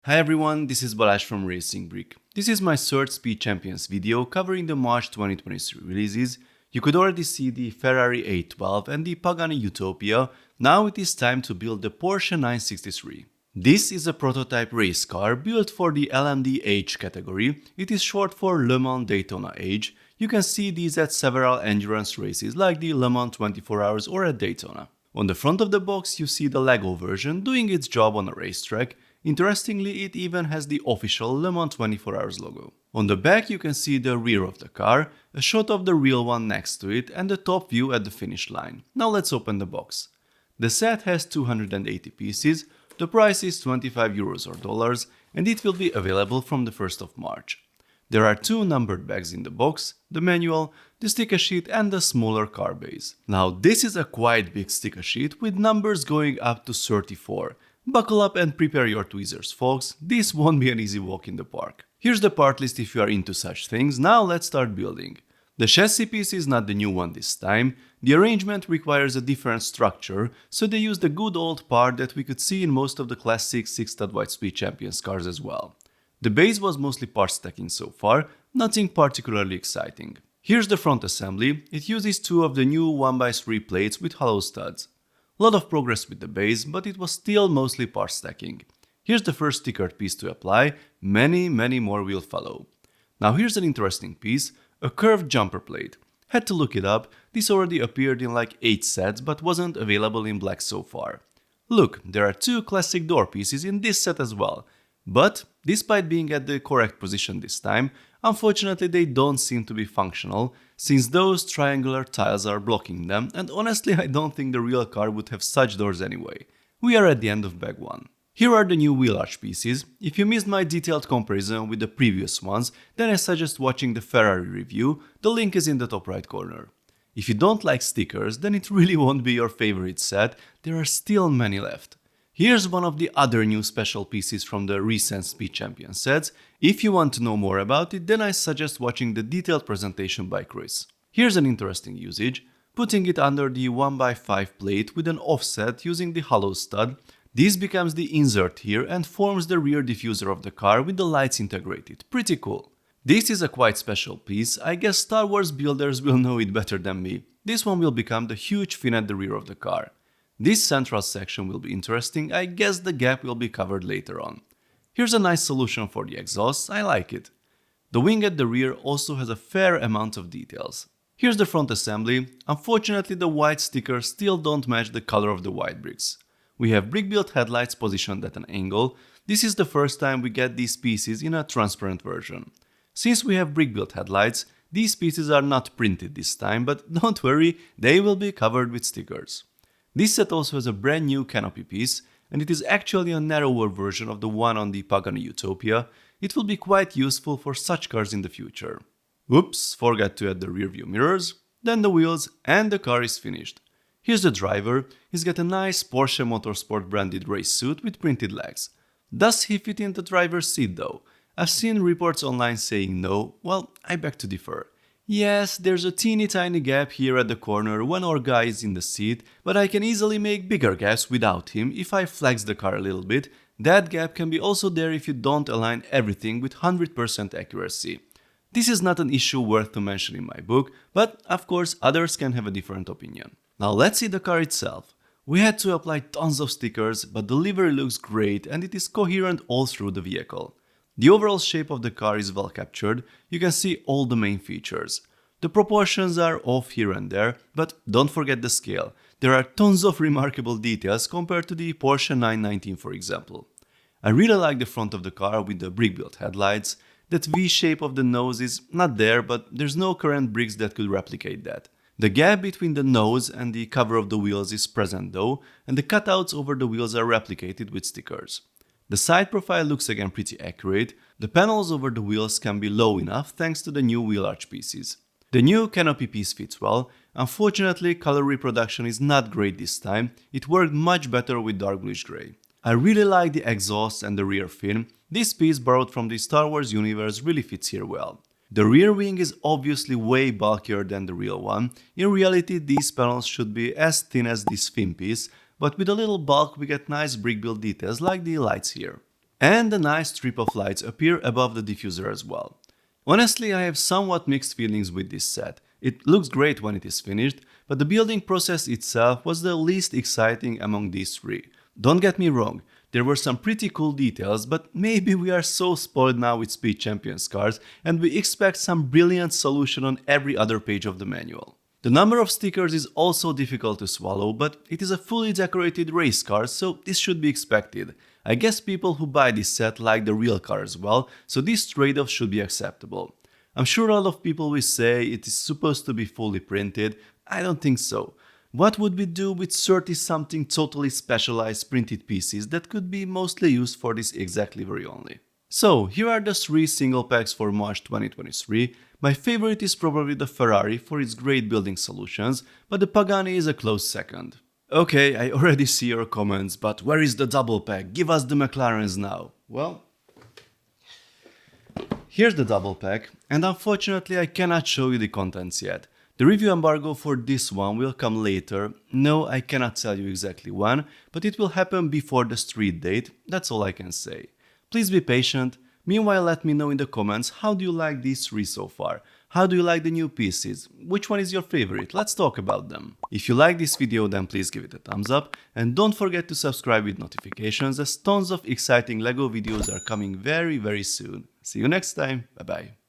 Hi everyone, this is Balázs from RacingBrick. This is my third Speed Champions video covering the March 2023 releases. You could already see the Ferrari 812 and the Pagani Utopia. Now it is time to build the Porsche 963. This is a prototype race car built for the LMD H category. It is short for Le Mans Daytona H. You can see these at several endurance races like the Le Mans 24 Hours or at Daytona. On the front of the box you see the Lego version doing its job on a racetrack. Interestingly, it even has the official Le Mans 24 Hours logo. On the back you can see the rear of the car, a shot of the real one next to it and the top view at the finish line. Now let's open the box. The set has 280 pieces, the price is €25 or dollars, and it will be available from the 1st of March. There are two numbered bags in the box, the manual, the sticker sheet and the smaller car base. Now this is a quite big sticker sheet with numbers going up to 34. Buckle up and prepare your tweezers, folks. This won't be an easy walk in the park. Here's the part list if you are into such things. Now let's start building. The chassis piece is not the new one this time. The arrangement requires a different structure, so they used the good old part that we could see in most of the classic 6-stud wide Speed Champions cars as well. The base was mostly part stacking so far, nothing particularly exciting. Here's the front assembly. It uses two of the new 1x3 plates with hollow studs. Lot of progress with the base, but it was still mostly part stacking. Here's the first stickered piece to apply, many more will follow. Now here's an interesting piece, a curved jumper plate. Had to look it up, this already appeared in like 8 sets but wasn't available in black so far. Look, there are two classic door pieces in this set as well. But, despite being at the correct position this time, unfortunately they don't seem to be functional, since those triangular tiles are blocking them, and honestly I don't think the real car would have such doors anyway. We are at the end of bag 1. Here are the new wheel arch pieces. If you missed my detailed comparison with the previous ones, then I suggest watching the Ferrari review, the link is in the top right corner. If you don't like stickers, then it really won't be your favorite set, there are still many left. Here's one of the other new special pieces from the recent Speed Champion sets. If you want to know more about it, then I suggest watching the detailed presentation by Chris. Here's an interesting usage, putting it under the 1x5 plate with an offset using the hollow stud. This becomes the insert here and forms the rear diffuser of the car with the lights integrated. Pretty cool. This is a quite special piece, I guess Star Wars builders will know it better than me. This one will become the huge fin at the rear of the car. This central section will be interesting, I guess the gap will be covered later on. Here's a nice solution for the exhaust, I like it. The wing at the rear also has a fair amount of details. Here's the front assembly. Unfortunately the white stickers still don't match the color of the white bricks. We have brick-built headlights positioned at an angle. This is the first time we get these pieces in a transparent version. Since we have brick-built headlights, these pieces are not printed this time, but don't worry, they will be covered with stickers. This set also has a brand new canopy piece, and it is actually a narrower version of the one on the Pagani Utopia. It will be quite useful for such cars in the future. Oops, forgot to add the rear view mirrors, then the wheels, and the car is finished. Here's the driver. He's got a nice Porsche Motorsport branded race suit with printed legs. Does he fit in the driver's seat though? I've seen reports online saying no, well, I beg to differ. Yes, there's a teeny tiny gap here at the corner when our guy is in the seat, but I can easily make bigger gaps without him if I flex the car a little bit. That gap can be also there if you don't align everything with 100% accuracy. This is not an issue worth to mention in my book, but of course others can have a different opinion. Now let's see the car itself. We had to apply tons of stickers, but the livery looks great and it is coherent all through the vehicle. The overall shape of the car is well captured, you can see all the main features. The proportions are off here and there, but don't forget the scale. There are tons of remarkable details compared to the Porsche 919 for example. I really like the front of the car with the brick-built headlights. That V-shape of the nose is not there, but there's no current bricks that could replicate that. The gap between the nose and the cover of the wheels is present though, and the cutouts over the wheels are replicated with stickers. The side profile looks again pretty accurate. The panels over the wheels can be low enough thanks to the new wheel arch pieces. The new canopy piece fits well. Unfortunately, color reproduction is not great this time. It worked much better with dark bluish grey. I really like the exhaust and the rear fin. This piece borrowed from the Star Wars universe really fits here well. The rear wing is obviously way bulkier than the real one. In reality, these panels should be as thin as this fin piece, but with a little bulk we get nice brick build details like the lights here. And a nice strip of lights appear above the diffuser as well. Honestly, I have somewhat mixed feelings with this set. It looks great when it is finished, but the building process itself was the least exciting among these three. Don't get me wrong, there were some pretty cool details, but maybe we are so spoiled now with Speed Champions cars and we expect some brilliant solution on every other page of the manual. The number of stickers is also difficult to swallow, but it is a fully decorated race car, so this should be expected. I guess people who buy this set like the real car as well, so this trade-off should be acceptable. I'm sure a lot of people will say it is supposed to be fully printed. I don't think so. What would we do with 30-something totally specialized printed pieces that could be mostly used for this exact livery only? So, here are the 3 single packs for March 2023. My favorite is probably the Ferrari for its great building solutions, but the Pagani is a close second. Okay, I already see your comments, but where is the double pack? Give us the McLarens now. Well, here's the double pack, and unfortunately I cannot show you the contents yet. The review embargo for this one will come later. No, I cannot tell you exactly when, but it will happen before the street date, that's all I can say. Please be patient. Meanwhile, let me know in the comments, how do you like these 3 so far? How do you like the new pieces? Which one is your favorite? Let's talk about them. If you like this video, then please give it a thumbs up and don't forget to subscribe with notifications as tons of exciting LEGO videos are coming very soon. See you next time. Bye bye.